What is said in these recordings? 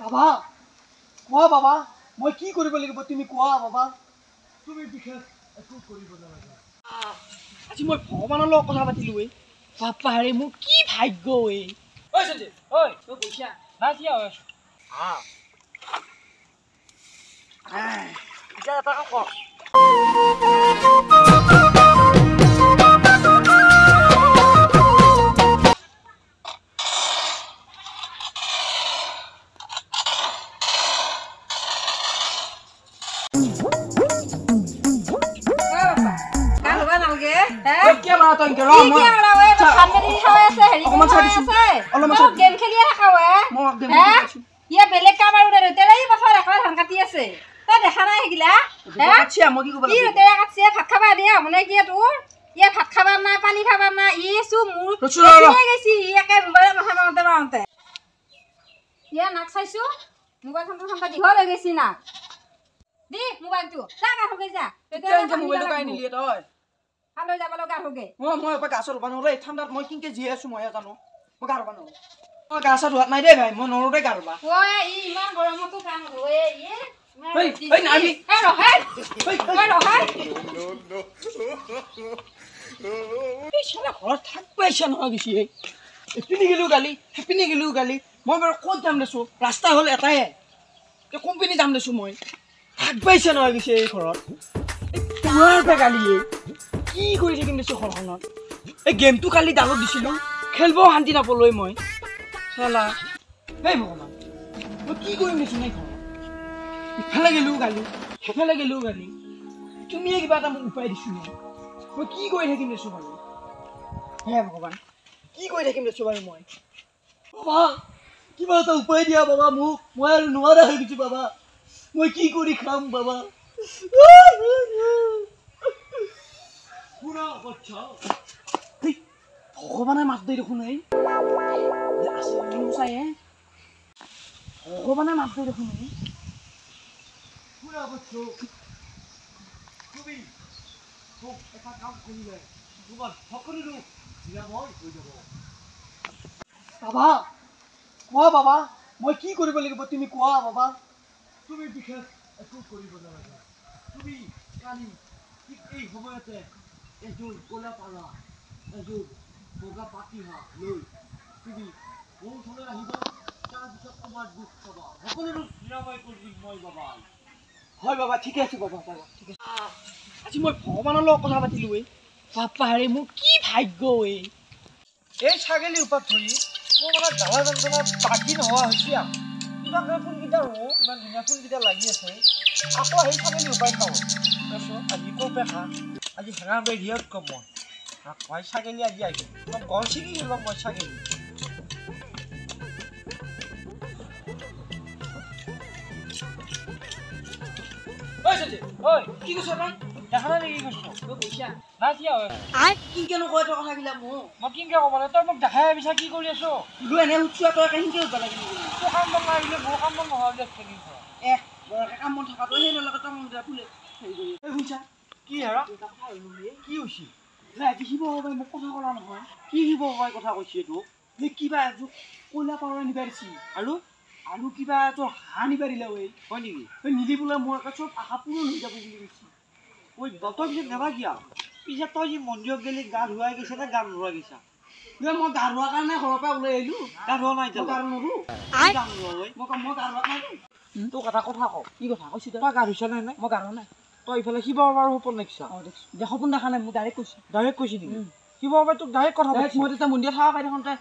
বাবা কোৱা বাবা মই কি কৰিব লাগিব তুমি কোৱা বাবা তুমি বিশেষ একো কৰিব নালাগে আজি মই ভগৱানৰ লগত কথা পাতিলো বাপা ৰে মোৰ কি ভাগ্য ঐ সঞ্জয় ঐ তই গৈছা না কি হৈ আছো এতিয়া এটা কাম কৰ क्या बात है करो मैं क्या बड़ा है तो खाने नहीं खावे ऐसे हेरी मैं गेम खेलिए रखा हुआ है हैं ये बेले का मारू रे तेरे ही बफा रखा धान काटी আছে তো দেখা নাই হেগিলা হে আচ্ছা মই কি কব কি তেৰা কাটছে ভাত খাবা দিয়া মনে কি তোৰ ये ভাত খাবা না পানী খাবা না ইসু মুৰ হৈ গৈছি একে মোবাইল কথা মানতে ইয়া নাক চাইছো মোবাইল ফোনটো দিহল হৈ গৈছি না দি মোবাইলটো লাগা হৈ যা তেৰা মোবাইলটো কাই নিলি তই হালৈ যাব লগা হগে মই ওপৰ গাছৰ বানৰে ঠাণ্ডাত মই কিনকে জি আছো মই জানো মই গাৰ বানো মই গাছৰ ধোৱা নাই দে ভাই মই নৰতে গাৰবা ওই ইমান গৰমতো কাম হয় এই নামি এই ৰহে এই শালা ঘৰত থাক পাইছা নহয় গিছি এপিনি গেলু গালি মই বাৰু ক'ত যাম দেছো ৰাস্তা হল এটাই তে কোম্পানী যাম দেছো মই থাক পাইছা নহয় গিছি এই ঘৰত এই তোমাৰ পে গালি কি কৰি থাকিম দেছো ঘৰখনত এই গেমটো কালি ডাউনলোড দিছিলো খেলব শান্তি নাপলৈ মই শালা এই ভগৱান মই কি কৰিম দেছো নাই ঘৰত ইফালে গেলু গালি সেফালে গেলু গালি তুমি কিবা এটা মোক উপায় দিছো নে মই কি কৰি থাকিম দেছো বাৰু হে ভগৱান কি কৰি থাকিম দেছো বাৰু মই বাবা কিবা এটা উপায় দিয়া বাবা মোক মই আৰু নোৱাৰা হৈ গৈছো বাবা মই কি কৰি খাম বাবা পুরা বাচ্চা এই ভগবানের মাছ দেই দেখুন এই আসলে মুসাই ভগবানের মাছ দেই দেখুন এই পুরা বাচ্চা তুমি খুব একটা কাম করিবে তোমার সকলেরও নিরাময় হয়ে যাব বাবা কোৱা বাবা মই কি কৰিব লাগিব তুমি কোৱা বাবা তুমি বিশেষ একো কৰিব নালাগে তুমি কালি ঠিক এই সময়তে এযোৰ কোলা পালা এযোৰ বগা পাতিহা লৈ তুমি বহুত সময় আহিব তাৰপিছত তোমাৰ দুখ পাবা সকলো নিৰাময় কৰি মই বাবা হয় বাবা ঠিকে আছে বাবা ঠিক আছে আজি মই ভগৱানৰ লগত কথা পাতিলো বাপা ৰে মোৰ কি ভাগ্য এই ছাগলীৰ ওপৰত ধৰি মোৰ মানে জ্বালা যন্ত্ৰণা বাকী নোহোৱা হৈছে কিবা ফোনকেইটা ইমান ধুনীয়া ফোনকেইটা লাগি আছে আকৌ আহি ছাগলীৰ উপায় খাওঁ আজি ক'পে খা আজি হেঙা বেৰিয়াত কম মই ছাগলী আজি আহিব মই গল ছিঙি গেলো মই ছাগলী ঐ সঞ্জয় ঐ কি কৈছ তই দেখা নাই নেকি কৈছ তই কৈছা না কি হয় কি কেন কয় তই কথাগিলা মই কিনকে ক'ব লাগে তই মোক দেখাই আহিছা কি কৰি আছ বোলো এনে উঠোৱা তই কেনেকে উঠবা লাগে তোৰ কাম বন নাহিলে মোৰ কাম বন নহ'লে খেলি কাম বন থকাটো সেই লগত তই মন ফুলে হেৰি কৰি শুনছা কি হেৰা কি হৈছে আজি শিৱ বাবাই মোক কথা ক'লা নহয় কি শিৱ বাবাই কথা কৈছে তোক এই কিবা এযোৰ কয়লা পাউৰা নিবা দিছি আৰু কিবা তোৰ হাঁহ নিবা দিলে হয় নেকি নিদি বোলে মোৰ একে চব আশা পূৰণ হৈ যাব বুলি কৈছে ঐ তই পিছত নেবা কিয়া পিছত তই যি মন্দিৰত গেলি গা ধুৱাই গৈছা নে গা নোধোৱা গৈছা মই গা ধোৱাৰ কাৰণে ঘৰৰ পৰা ওলাই আহিলো গা ধোৱা নাই গা নোধো মই গা ধোৱা নাই তোৰ কথা কওঁ কি কথা কৈছি তই গা ধুইছা নাই মই গা ধোৱা নাই তই ইফালে শিৱ বাবাৰ সপোন দেখিছা যে সপোন দেখা নাই মোক ডাইৰেক্ট কৈছি নেকি শিৱ বাবাই তোক ডাইৰেক্ট কথা মই তেতিয়া মন্দিৰত থকা পাই দেখোন তই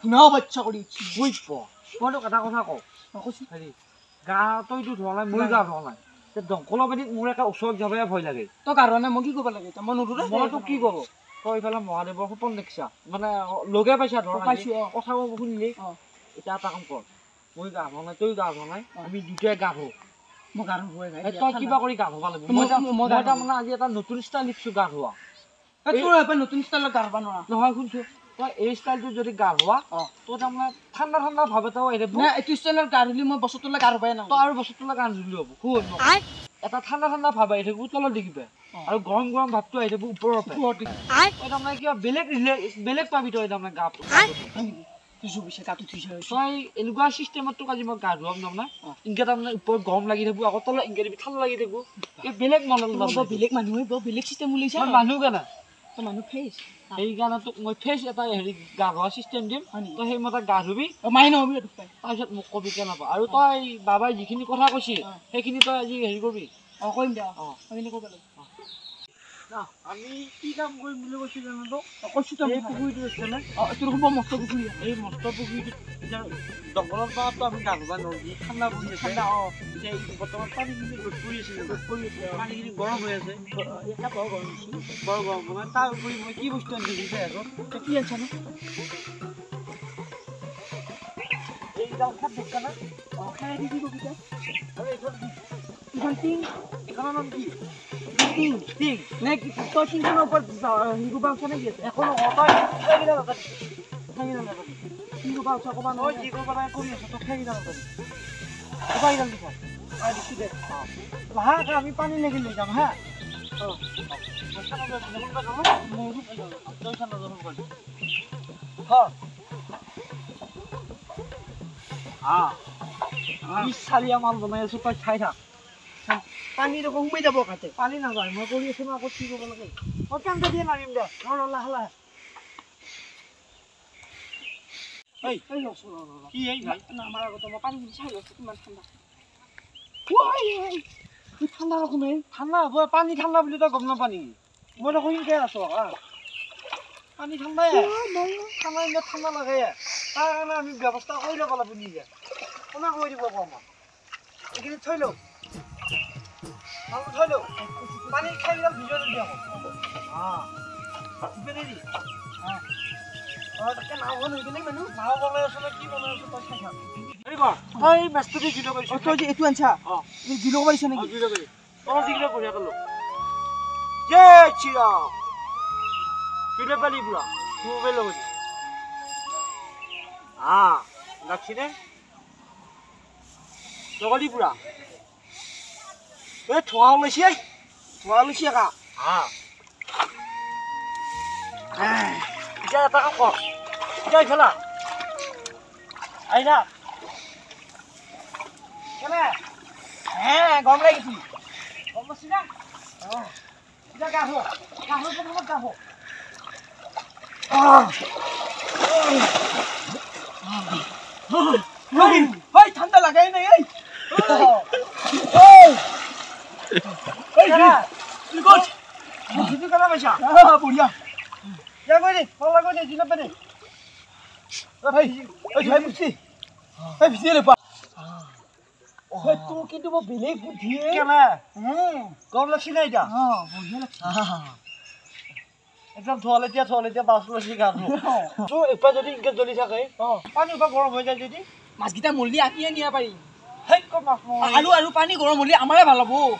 শুনাও বাচ্চা কৰি মই তোক এটা কথা কওঁ কৈছো হেৰি গা তইতো ধোৱা নাই মই গা ধোৱা নাই দংকলৰ পানীত মোৰ এটা ওচৰত যাবই ভয় লাগে তই গা ধোৱা নাই মই কি কৰিব লাগে মই নুধো মই তোক কি কৰো তই ইফালে মহাদেৱৰ সপোন দেখিছা মানে লগে পাইছা ধৰ পাইছো কথা শুনিলি এতিয়া এটা কাম কৰ মই গা ধোৱা নাই তই গা ধোৱা নাই আমি দুটাই গা ধো মই গা ধোৱা নাই তই কিবা কৰি গা ধোৱা লাগিব মই তাৰমানে আজি এটা নতুন ষ্টাইল লিখছো গা ধোৱা তোৰ এবাৰ নতুন ষ্টাইলত গা ধোৱা নহয় শুনছো তই এই ষ্টাইলটো যদি গা ধোৱা তোৰ তাৰমানে ঠাণ্ডা ভাৱ এটা আহিব এইটো ষ্টাইলত গা ধুলি মই বছৰটোলৈ গা ধুবাই নাও তই আৰু বছৰটোলৈ গা ধুলি হ'ব শুন এটা ঠাণ্ডা ভাৱ আহি থাকিব তলত দেখিবি আৰু গৰম ভাৱটো আহি থাকিব ওপৰৰ পৰা তই তাৰমানে কিবা বেলেগ পাবি তই তাৰমানে গাটো তুজু পিছে গাটো ধুইছে তই এনেকুৱা চিষ্টেমত তোক আজি মই গা ধুৱাম না ইনকে তাৰমানে ওপৰত গৰম লাগি থাকিব আকৌ তলত ইনকে দিবি ঠাণ্ডা লাগি থাকিব এই বেলেগ মনত বেলেগ মানুহে বেলেগ চিষ্টেম উলিয়াইছে মানুহ কেনা মানুহ ফেচ সেইকাৰণে তোক মই ফেচ এটা হেৰি গা ধোৱা চিষ্টেম দিম তই সেইমতে গা ধুবি মাৰি নহবি তাৰপিছত মোক কবি কেনেকুৱা আৰু তই বাবাই যিখিনি কথা কৈছি সেইখিনি তই আজি হেৰি কৰিবি কৰিম দে সেইখিনি কৰিব লাগিব আমি কি কাম কৰিম বুলি কৈছো জানো তোক কৈছো তই এই পুখুৰীটো আছে নে তোৰ খুব মস্ত পুখুৰী এই মস্ত পুখুৰীটো এতিয়া দখলৰ পৰাতো আমি গা ধুবা নোৱাৰো ঠাণ্ডা পৰি আছে এতিয়া বৰ্তমান পানীখিনি ৰ'দ পৰি আছে পানীখিনি গৰম হৈ আছে বৰ গৰম মানে তাৰ উপৰি মই কি বস্তু আনি দিছে আকৌ কি আছা নো এইকেইটা খাত দেখা না খাই দি কি কবিতা আৰু এইখন টিং এইখনৰ নাম কি টিং টিং নে তই টিংখনৰ ওপৰত হিগু বাউচা নে কি আছে এখন অটাই সেইকেইটা নাজানি সেইকেইটা নাজানি হিগু বাউচা ক'বা মই যি কৰিব লাগে কৰি আছো তোক সেইকেইটা নাজানি উপায়কেইটা দিছা দিছোঁ দে লাহেকে আমি পানী লাগি লৈ যাম হা চাৰিয়া মাল বনাই আছো তই চাই থাক পানী দেখোন সোমাই যাব কাটে পানী নাযায় মই কৰি আছো ন আকৌ কি কৰিব লাগে মই কেনেকে দিয়ে নামিম দে লাহে লাহে কি এই ভাই আমাৰ আগতে মই পানী চাই লৈছো কিমান ঠাণ্ডা ঠাণ্ডা ৰকমে ঠাণ্ডা হ'ব পানী ঠাণ্ডা বুলি তই গম নাপানি মই দেখোন শিকাই আছো পানী ঠাণ্ডাই ঠাণ্ডা দিনত ঠাণ্ডা লাগে তাৰ কাৰণে আমি ব্যৱস্থা কৰি ল'ব লাগিব নিজে কোনে কৰি দিব কওঁ মই এইখিনি থৈ লওঁ থৈ লওঁ পানী খাই দিলে ভিজা নিদিয়া তাকে নাও বনাই কেনে মানুহ নাও বনাই আছো নে কি বনাই আছো তই চাই থাক হেৰি কৰ তই মেচটো দি জুইটো কৰিছ তই যে এইটো আনছা জুইলো কৰিছ নেকি জুইটো কৰি তই যিকেইটা বঢ়িয়া কৰিলো জয় শ্ৰীৰাম জুইটো পালি পুৰা মোবাইল লগত রাখছিনে লগদি পুরা এ ঠোয়া লইছি কা এটা এটা কাম কর এটা খেলা আইনা কেনে হ্যাঁ গম লাগিছি গম পাচ্ছি না এটা গাহো প্রথমত গাহো ভাই ঠান্ডা লাগাই নাই এই বঢ়িয়া কিন্তু বেলেগ বুদ্ধি গম লাগছি না এটা একদম থলেতিয়া বাছ লৈছি গানো এপাৰ যদি ইনকে জ্বলি থাকে পানী এপাৰ গৰম হৈ যায় যদি মাছকেইটা মল্লি আঁকিয়ে নিয়া পাৰি সেই কম মাছ আৰু পানী গৰম হলে আমাৰে ভাল হ'ব